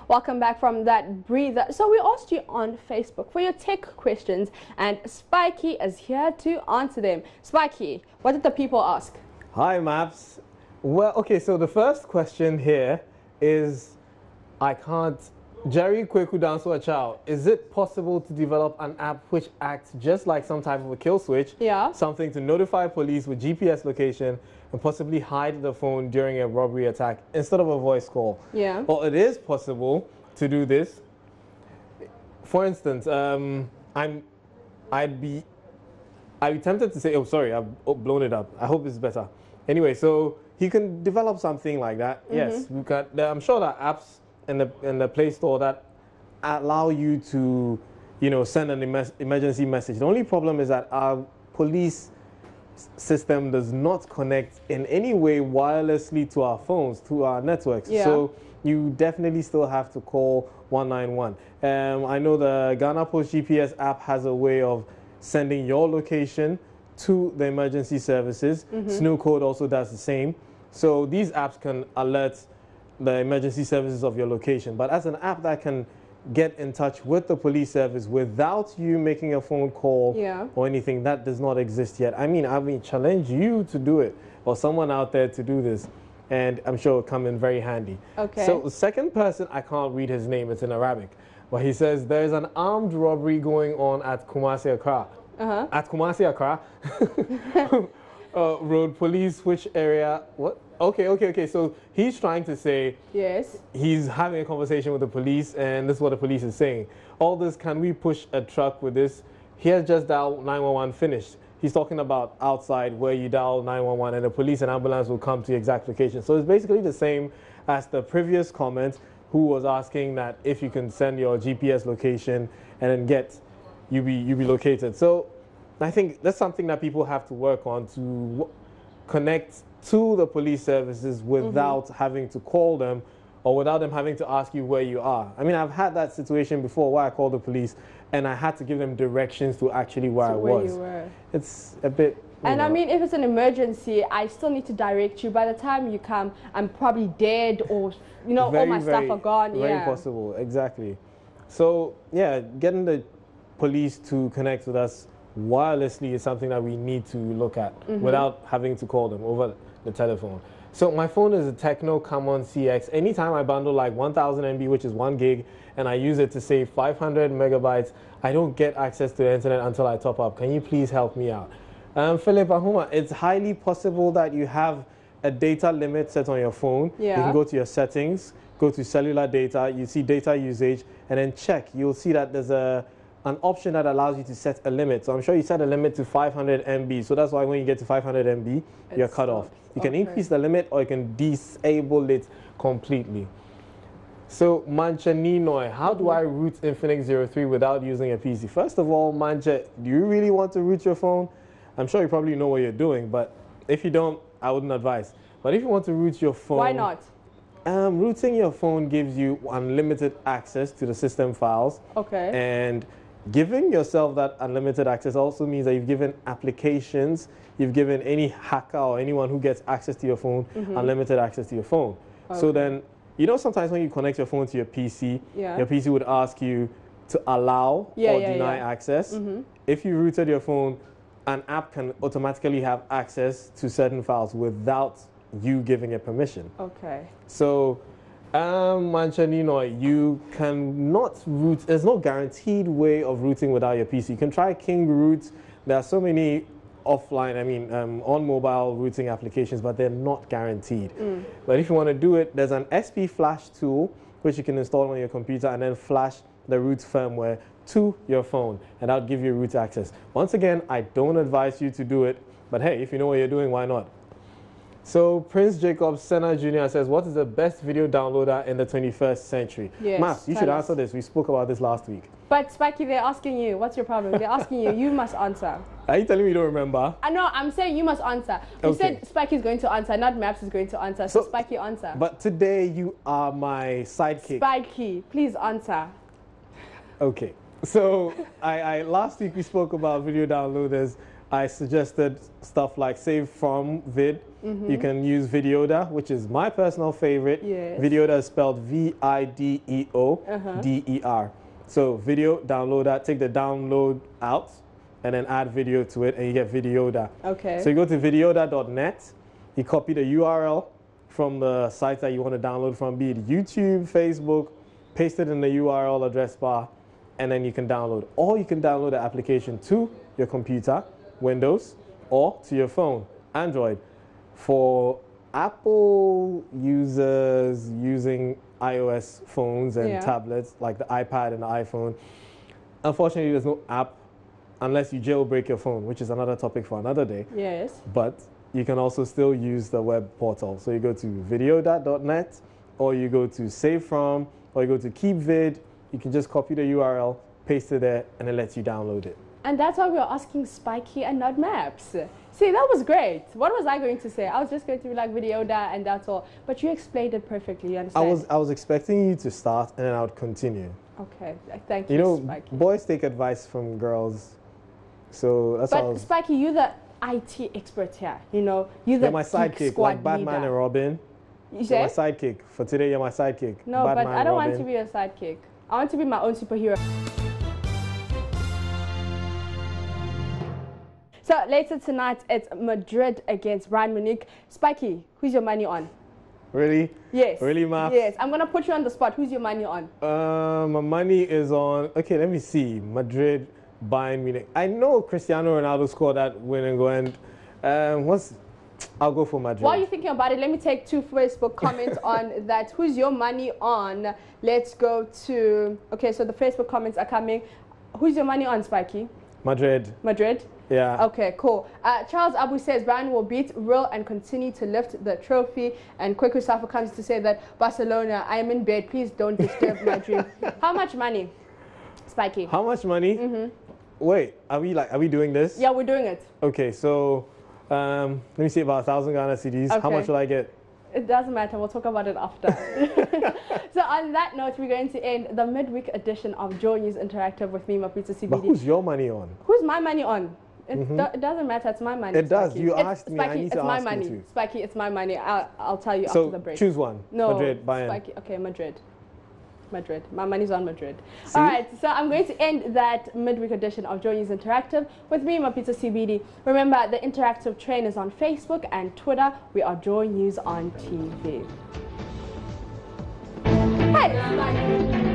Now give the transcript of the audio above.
Welcome back from that breather. So we asked you on Facebook for your tech questions, and Spiky is here to answer them. Spiky, what did the people ask? Hi, Maps. Well, okay, so the first question here is, Jerry Kweku Danso Achao, is it possible to develop an app which acts just like some type of a kill switch? Yeah. Something to notify police with GPS location and possibly hide the phone during a robbery attack instead of a voice call? Yeah. Well, it is possible to do this. For instance, I'd be tempted to say, oh, sorry, I've blown it up. I hope it's better. Anyway, so you can develop something like that. Yes, we got. I'm sure there are apps in the Play Store that allow you to, send an emergency message. The only problem is that our police system does not connect in any way wirelessly to our phones, to our networks. Yeah. So you definitely still have to call 191. I know the Ghana Post GPS app has a way of sending your location to the emergency services. Snoo Code also does the same. So these apps can alert the emergency services of your location. But as an app that can get in touch with the police service without you making a phone call or anything, that does not exist yet. I mean, challenge you to do it, or someone out there to do this, and I'm sure it'll come in very handy. Okay. So the second person, I can't read his name, it's in Arabic, but he says there's an armed robbery going on at Kumasi, Accra. At Kumasi, Accra. Road police, which area? What? Okay. So he's trying to say, yes, he's having a conversation with the police, and this is what the police is saying. All this, can we push a truck with this? He has just dialed 911 finished. He's talking about outside where you dial 911 and the police and ambulance will come to your exact location. So it's basically the same as the previous comment, who was asking that if you can send your GPS location and then you be located. So I think that's something that people have to work on, to connect to the police services without having to call them, or without them having to ask you where you are. I mean, I've had that situation before where I called the police and I had to give them directions to actually where I was. You were. It's a bit... And I mean, if it's an emergency, I still need to direct you. By the time you come, I'm probably dead, or, all my stuff are gone. Very possible, exactly. So, yeah, getting the police to connect with us wirelessly is something that we need to look at without having to call them over the telephone. So my phone is a Tecno Camon CX. Anytime I bundle like 1000 MB, which is 1 gig, and I use it to save 500 megabytes, I don't get access to the internet until I top up. Can you please help me out? Philip Ahuma, it's highly possible that you have a data limit set on your phone. Yeah. You can go to your settings, go to cellular data, you see data usage, and then check. You'll see that there's an option that allows you to set a limit. So I'm sure you set a limit to 500 MB. So that's why when you get to 500 MB, you're cut off. You can increase the limit or you can disable it completely. So Mancha Ninoy, how do I root Infinix 03 without using a PC? First of all, Mancha, do you really want to root your phone? I'm sure you probably know what you're doing, but if you don't, I wouldn't advise. But if you want to root your phone... Why not? Rooting your phone gives you unlimited access to the system files. Okay. And giving yourself that unlimited access also means that you've given applications, you've given any hacker or anyone who gets access to your phone unlimited access to your phone. Okay. So then, sometimes when you connect your phone to your PC, your PC would ask you to allow or deny access. If you rooted your phone, an app can automatically have access to certain files without you giving it permission. Okay. So, Manchanino, you cannot root. There's no guaranteed way of rooting without your PC. You can try King Root. There are so many offline, on mobile routing applications, but they're not guaranteed. But if you want to do it, there's an SP Flash tool which you can install on your computer and then flash the root firmware to your phone, and that'll give you root access. Once again, I don't advise you to do it, but hey, if you know what you're doing, why not? So Prince Jacob Senna Jr. says, what is the best video downloader in the 21st century? Yes, Maps, you should answer this. We spoke about this last week. But Spiky, they're asking you. What's your problem? They're asking you. You must answer. Are you telling me you don't remember? I know. I'm saying you must answer. You said Spiky is going to answer, not Maps is going to answer. So Spiky, answer. But today you are my sidekick. Spiky, please answer. Okay. So I last week we spoke about video downloaders. I suggested stuff like Save From Vid. You can use Videoda, which is my personal favorite. Yes. Videoda is spelled Videoder. So video, download that, take the download out, and then add video to it, and you get Videoda. Okay. So you go to videoda.net, you copy the URL from the site that you want to download from, be it YouTube, Facebook, paste it in the URL address bar, and then you can download. Or you can download the application to your computer, Windows, or to your phone, Android. For Apple users using iOS phones and tablets, like the iPad and the iPhone, unfortunately there's no app unless you jailbreak your phone, which is another topic for another day. Yes. But you can also still use the web portal. So you go to videoda.net, or you go to Save From, or you go to KeepVid. You can just copy the URL, paste it there, and it lets you download it. And that's why we are asking Spiky and not Maps. See, that was great. What was I going to say? I was just going to be like Videoda and that's all. But you explained it perfectly, you understand? I was expecting you to start and then I would continue. Okay, thank you, You know, Spiky. boys take advice from girls. So that's how I But was. Spiky, you're the IT expert here. You know, you're the You're my sidekick, squad like Batman leader. and Robin. You You're say? my sidekick. For today, you're my sidekick. No, Batman, but I don't want Robin. to be a sidekick. I want to be my own superhero. So later tonight, it's Madrid against Bayern Munich. Spiky, who's your money on? Really? Yes. Really, Maps? Yes. I'm going to put you on the spot. Who's your money on? My money is on, okay, let me see. Madrid, Bayern Munich. I know Cristiano Ronaldo scored that winning goal, and I'll go for Madrid. While you're thinking about it, let me take 2 Facebook comments on that. Who's your money on? Let's go to, okay, so the Facebook comments are coming. Who's your money on, Spiky? Madrid. Madrid? Yeah. Okay, cool. Charles Abu says Bayern will beat Real and continue to lift the trophy. And Kweku Safa comes to say that Barcelona, I am in bed. Please don't disturb my dream. How much money, Spiky? How much money? Mm-hmm. Wait, are we doing this? Yeah, we're doing it. Okay, so let me see, about 1,000 Ghana cedis. How Okay. much will I get? It doesn't matter. We'll talk about it after. So on that note, we're going to end the midweek edition of Joy News Interactive with me, Mapita CBD. But who's your money on? Who's my money on? It doesn't matter. It's my money. It does. Spiky. You It's- asked me. Spiky, I need it's to my ask money. you too. Spiky, it's my money. I'll tell you So after the break. choose one. No. Madrid, Bayern. Spiky. Okay, Madrid. Madrid. My money's on Madrid. See? All right, so I'm going to end that midweek edition of Joy News Interactive with me, Mapita CBD. Remember, the interactive train is on Facebook and Twitter. We are Joy News on TV. Hey, Spiky.